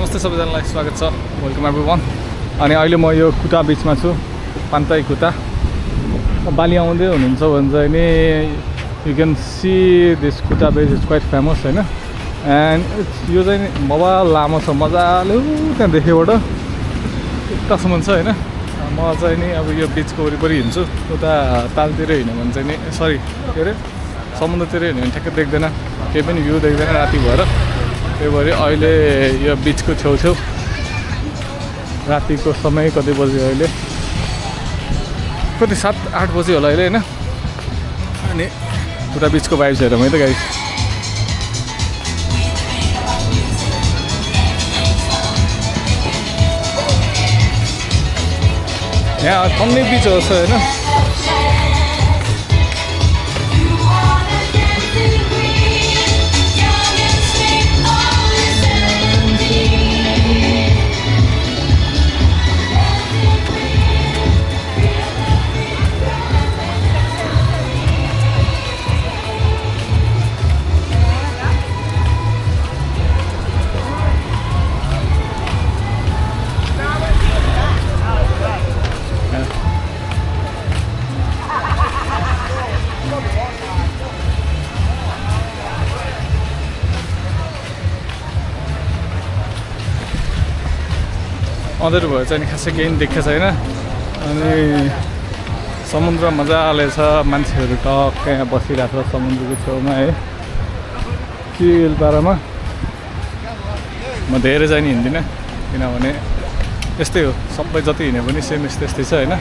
नमस्ते सबैजनालाई स्वागत छ वेलकम एभ्रीवन। अनि अहिले म यो कुटा बिचमा छु, पान्ताई कुटा। बाली आउँदै हुनुहुन्छ भने चाहिँ नि यु क्यान सी दिस कुटा बीच इज क्वाइट फेमस हैन। एन्ड यो चाहिँ बाबा लामो छ, मजाले त्यहाँ देखेबाट यतासम्म छ हैन। म चाहिँ नि अब यो बिचको वरिपरि हिँड्छु। उता तालतिर हिँड्यो भने चाहिँ नि सरी के अरे समुद्रतिर हिँड्यो भने ठ्याक्कै देख्दैन, केही पनि भ्यू देख्दैन राति भएर। त्यही भएर अहिले यो बिचको छेउछेउ रातिको समय कति बज्यो अहिले, कति 7-8 बज्यो होला अहिले हैन। अनि पुरा बिचको भाइब्स हेरौँ है त गाइस। यहाँ कम्नै बिच होस् हैन। अँधेरो भएर चाहिँ खासै केही पनि देखेको छैन। अनि समुद्र मजाले छ, मान्छेहरू टक्क यहाँ बसिरहेको छ समुद्रको छेउमा है, चिलपारामा। म धेरै चाहिँ नि हिँड्दिनँ किनभने यस्तै हो, सबै जति हिँड्यो पनि सेम यस्तै छ होइन।